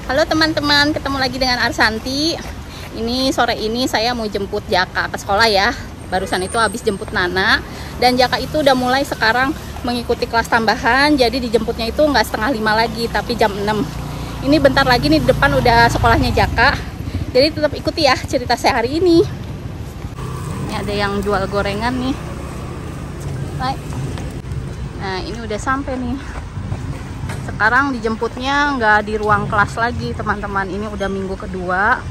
Halo teman-teman, ketemu lagi dengan Arsanti. Ini sore ini saya mau jemput Jaka ke sekolah ya. Barusan itu habis jemput Nana. Dan Jaka itu udah mulai sekarang mengikuti kelas tambahan. Jadi dijemputnya itu nggak setengah 5 lagi, tapi jam 6. Ini bentar lagi nih di depan udah sekolahnya Jaka. Jadi tetap ikuti ya cerita saya hari ini. Ini ada yang jual gorengan nih. Baik. Nah ini udah sampai nih. Sekarang dijemputnya nggak di ruang kelas lagi teman-teman, ini udah minggu kedua.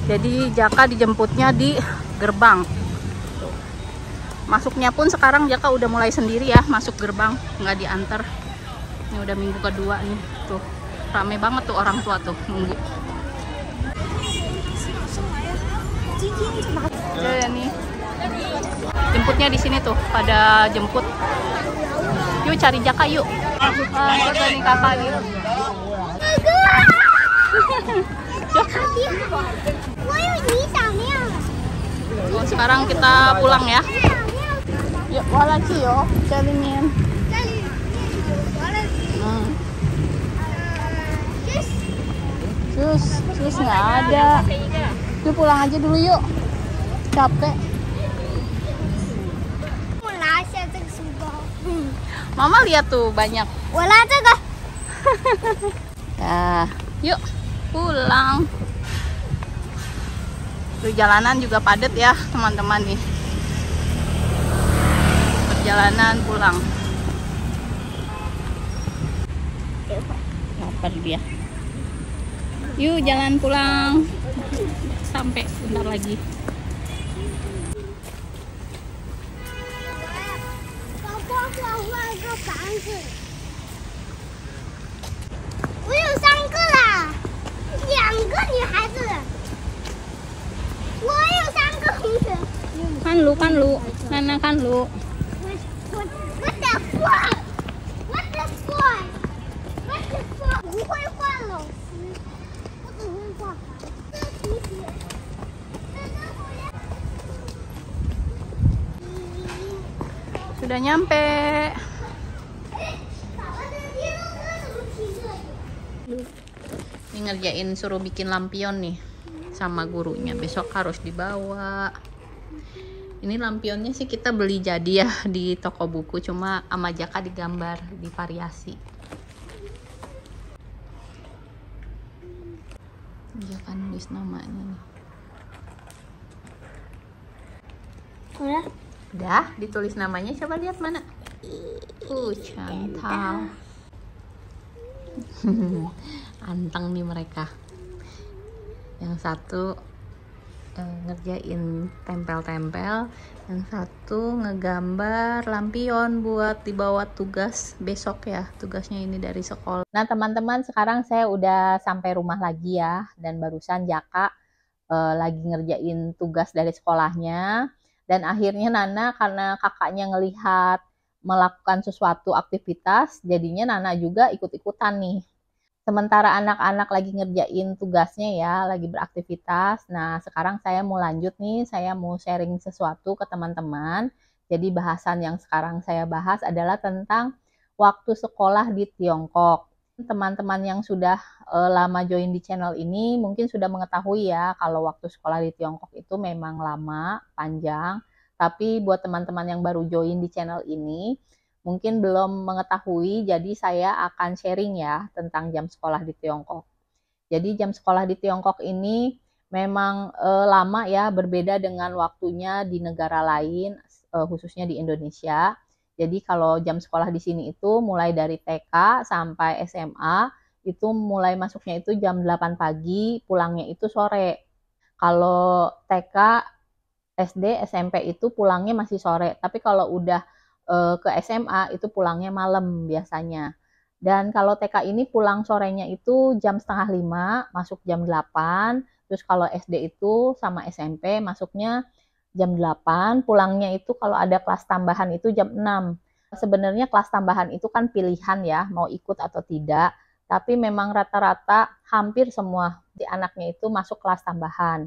Jadi Jaka dijemputnya di gerbang. Masuknya pun sekarang Jaka udah mulai sendiri ya, masuk gerbang, nggak diantar. Ini udah minggu kedua nih, tuh rame banget tuh orang tua tuh nunggu. Ya nih, jemputnya di sini tuh, pada jemput. Yuk cari Jaka yuk. Ada nih kakak yuk. Oh, sekarang kita pulang ya. Yuk, walaki yo, jalinin. Terus nggak ada. Yuk pulang aja dulu yuk. Capek. Mama lihat tuh banyak. Nah, yuk pulang. Tuh jalanan juga padat ya teman-teman nih. Perjalanan pulang. Lapar dia. Yuk jalan pulang. Sampai bentar lagi. Kan lu, Nana kan lu. Sudah nyampe. Ini ngerjain suruh bikin lampion nih sama gurunya, besok harus dibawa. Ini lampionnya sih kita beli jadi ya di toko buku, cuma sama Jaka digambar, divariasi. Jaka nulis namanya nih. Udah ditulis namanya, coba lihat mana. Chantal. Anteng nih mereka. Yang satu ngerjain tempel-tempel, yang satu ngegambar lampion buat dibawa tugas besok ya, tugasnya ini dari sekolah. Nah teman-teman, sekarang saya udah sampai rumah lagi ya, dan barusan Jaka lagi ngerjain tugas dari sekolahnya, dan akhirnya Nana karena kakaknya ngelihat melakukan sesuatu aktivitas, jadinya Nana juga ikut-ikutan nih. Sementara anak-anak lagi ngerjain tugasnya ya, lagi beraktivitas. Nah, sekarang saya mau lanjut nih, saya mau sharing sesuatu ke teman-teman. Jadi bahasan yang sekarang saya bahas adalah tentang waktu sekolah di Tiongkok. Teman-teman yang sudah lama join di channel ini mungkin sudah mengetahui ya, kalau waktu sekolah di Tiongkok itu memang lama, panjang. Tapi buat teman-teman yang baru join di channel ini, mungkin belum mengetahui, jadi saya akan sharing ya tentang jam sekolah di Tiongkok. Jadi jam sekolah di Tiongkok ini memang lama ya, berbeda dengan waktunya di negara lain, khususnya di Indonesia. Jadi kalau jam sekolah di sini itu mulai dari TK sampai SMA, itu mulai masuknya itu jam 8 pagi, pulangnya itu sore. Kalau TK, SD, SMP itu pulangnya masih sore, tapi kalau udah ke SMA itu pulangnya malam biasanya. Dan kalau TK ini pulang sorenya itu jam setengah 5, masuk jam 8. Terus kalau SD itu sama SMP masuknya jam 8, pulangnya itu kalau ada kelas tambahan itu jam 6. Sebenarnya kelas tambahan itu kan pilihan ya, mau ikut atau tidak. Tapi memang rata-rata hampir semua di anaknya itu masuk kelas tambahan.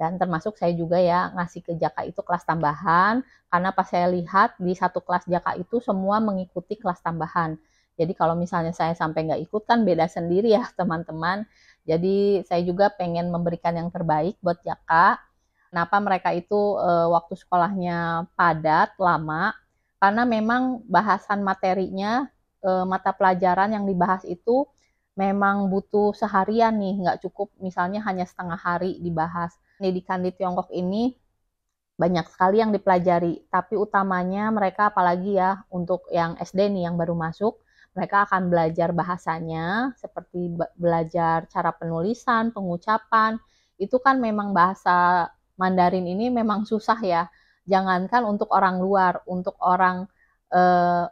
Dan termasuk saya juga ya ngasih ke Jaka itu kelas tambahan, karena pas saya lihat di satu kelas Jaka itu semua mengikuti kelas tambahan. Jadi kalau misalnya saya sampai nggak ikut kan beda sendiri ya teman-teman. Jadi saya juga pengen memberikan yang terbaik buat Jaka. Kenapa mereka itu waktu sekolahnya padat, lama? Karena memang bahasan materinya, mata pelajaran yang dibahas itu memang butuh seharian nih, nggak cukup misalnya hanya setengah hari dibahas. Pendidikan di Tiongkok ini banyak sekali yang dipelajari, tapi utamanya mereka apalagi ya untuk yang SD nih yang baru masuk, mereka akan belajar bahasanya, seperti belajar cara penulisan, pengucapan, itu kan memang bahasa Mandarin ini memang susah ya, jangankan untuk orang luar, untuk orang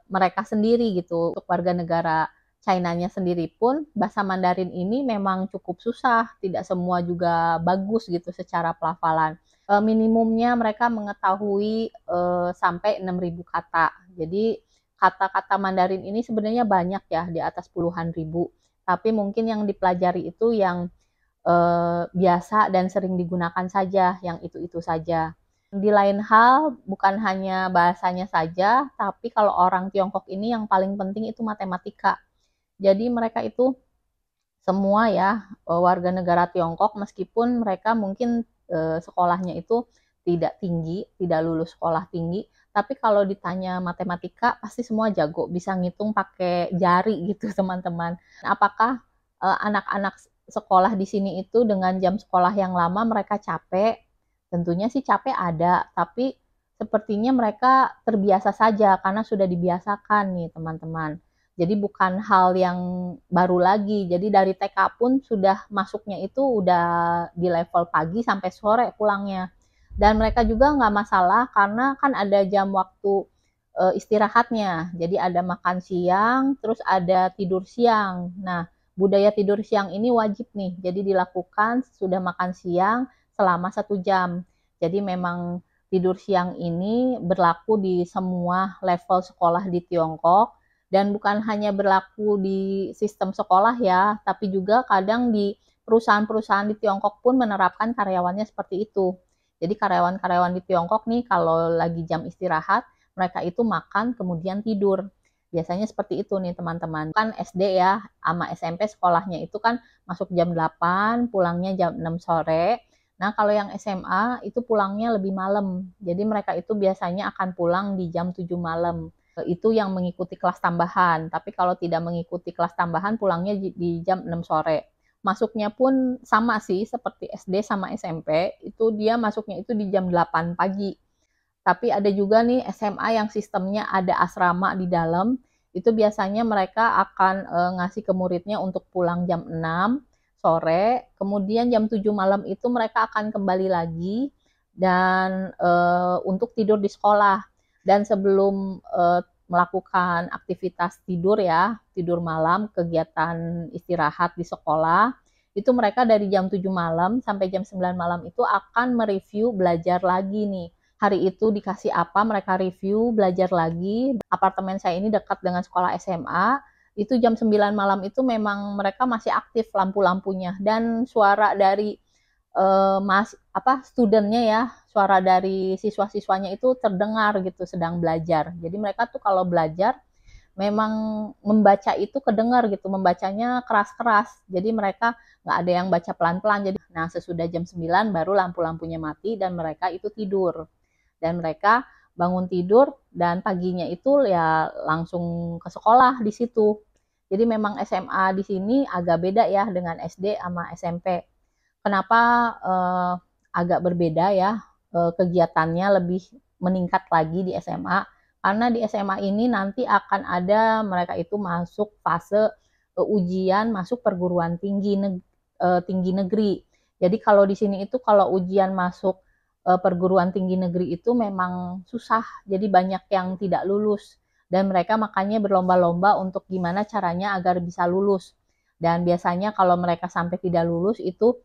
mereka sendiri gitu, untuk warga negara China-nya sendiri pun bahasa Mandarin ini memang cukup susah, tidak semua juga bagus gitu secara pelafalan. Minimumnya mereka mengetahui sampai 6.000 kata. Jadi kata-kata Mandarin ini sebenarnya banyak ya, di atas puluhan ribu. Tapi mungkin yang dipelajari itu yang biasa dan sering digunakan saja, yang itu-itu saja. Di lain hal, bukan hanya bahasanya saja, tapi kalau orang Tiongkok ini yang paling penting itu matematika. Jadi mereka itu semua ya warga negara Tiongkok, meskipun mereka mungkin sekolahnya itu tidak tinggi, tidak lulus sekolah tinggi, tapi kalau ditanya matematika pasti semua jago, bisa ngitung pakai jari gitu teman-teman. Apakah anak-anak sekolah di sini itu dengan jam sekolah yang lama mereka capek? Tentunya sih capek ada, tapi sepertinya mereka terbiasa saja karena sudah dibiasakan nih teman-teman. Jadi bukan hal yang baru lagi. Jadi dari TK pun sudah masuknya itu udah di level pagi sampai sore pulangnya. Dan mereka juga nggak masalah karena kan ada jam waktu istirahatnya. Jadi ada makan siang, terus ada tidur siang. Nah, budaya tidur siang ini wajib nih. Jadi dilakukan sudah makan siang selama 1 jam. Jadi memang tidur siang ini berlaku di semua level sekolah di Tiongkok. Dan bukan hanya berlaku di sistem sekolah ya, tapi juga kadang di perusahaan-perusahaan di Tiongkok pun menerapkan karyawannya seperti itu. Jadi karyawan-karyawan di Tiongkok nih kalau lagi jam istirahat, mereka itu makan kemudian tidur. Biasanya seperti itu nih teman-teman. Kan SD ya sama SMP sekolahnya itu kan masuk jam 8, pulangnya jam 6 sore. Nah, kalau yang SMA itu pulangnya lebih malam. Jadi mereka itu biasanya akan pulang di jam 7 malam. Itu yang mengikuti kelas tambahan. Tapi kalau tidak mengikuti kelas tambahan, pulangnya di jam 6 sore. Masuknya pun sama sih, seperti SD sama SMP, itu dia masuknya itu di jam 8 pagi. Tapi ada juga nih SMA yang sistemnya ada asrama di dalam, itu biasanya mereka akan ngasih ke muridnya untuk pulang jam 6 sore, kemudian jam 7 malam itu mereka akan kembali lagi dan untuk tidur di sekolah. Dan sebelum melakukan aktivitas tidur ya, tidur malam, kegiatan istirahat di sekolah, itu mereka dari jam 7 malam sampai jam 9 malam itu akan mereview belajar lagi nih. Hari itu dikasih apa, mereka review, belajar lagi. Apartemen saya ini dekat dengan sekolah SMA, itu jam 9 malam itu memang mereka masih aktif lampu-lampunya. Dan suara dari studentnya ya, suara dari siswa-siswanya itu terdengar gitu sedang belajar. Jadi mereka tuh kalau belajar memang membaca itu kedengar gitu, membacanya keras-keras. Jadi mereka nggak ada yang baca pelan-pelan. Jadi nah sesudah jam 9 baru lampu-lampunya mati dan mereka itu tidur. Dan mereka bangun tidur dan paginya itu ya langsung ke sekolah di situ. Jadi memang SMA di sini agak beda ya dengan SD sama SMP. Kenapa agak berbeda ya kegiatannya lebih meningkat lagi di SMA? Karena di SMA ini nanti akan ada mereka itu masuk fase ujian masuk perguruan tinggi tinggi negeri. Jadi kalau di sini itu kalau ujian masuk perguruan tinggi negeri itu memang susah. Jadi banyak yang tidak lulus dan mereka makanya berlomba-lomba untuk gimana caranya agar bisa lulus. Dan biasanya kalau mereka sampai tidak lulus itu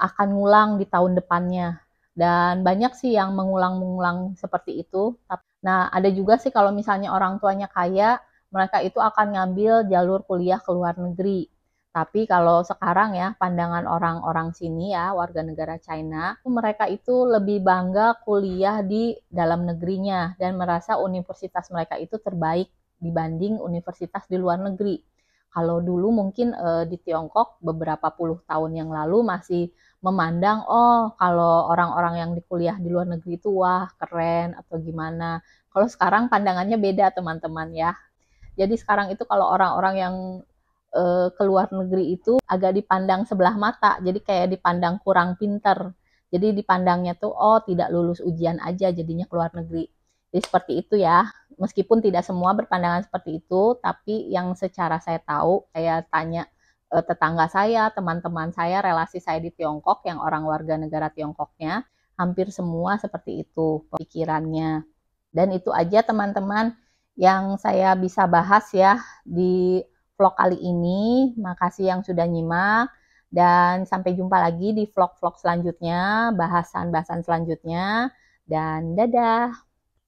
akan ngulang di tahun depannya. Dan banyak sih yang mengulang-mengulang seperti itu. Nah, ada juga sih kalau misalnya orang tuanya kaya, mereka itu akan ngambil jalur kuliah ke luar negeri. Tapi kalau sekarang ya, pandangan orang-orang sini ya, warga negara China, mereka itu lebih bangga kuliah di dalam negerinya dan merasa universitas mereka itu terbaik dibanding universitas di luar negeri. Kalau dulu mungkin di Tiongkok beberapa puluh tahun yang lalu masih memandang, oh kalau orang-orang yang kuliah di luar negeri itu wah keren atau gimana. Kalau sekarang pandangannya beda teman-teman ya. Jadi sekarang itu kalau orang-orang yang ke luar negeri itu agak dipandang sebelah mata, jadi kayak dipandang kurang pinter. Jadi dipandangnya tuh, oh tidak lulus ujian aja jadinya ke luar negeri. Jadi seperti itu ya. Meskipun tidak semua berpandangan seperti itu, tapi yang secara saya tahu, saya tanya tetangga saya, teman-teman saya, relasi saya di Tiongkok, yang orang warga negara Tiongkoknya, hampir semua seperti itu pikirannya. Dan itu aja teman-teman yang saya bisa bahas ya di vlog kali ini. Makasih yang sudah nyimak dan sampai jumpa lagi di vlog-vlog selanjutnya, bahasan-bahasan selanjutnya, dan dadah.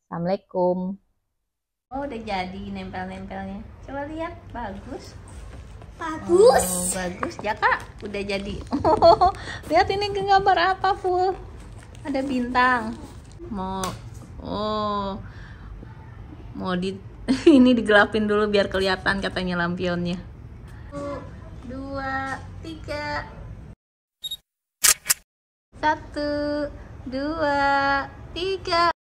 Assalamualaikum. Oh, udah jadi nempel-nempelnya. Coba lihat, bagus. Bagus. Oh, bagus. Ya Kak, udah jadi. Oh, lihat ini gambar apa, Full? Ada bintang. Mau di ini digelapin dulu biar kelihatan katanya lampionnya. 1, 2, 3. 1, 2, 3.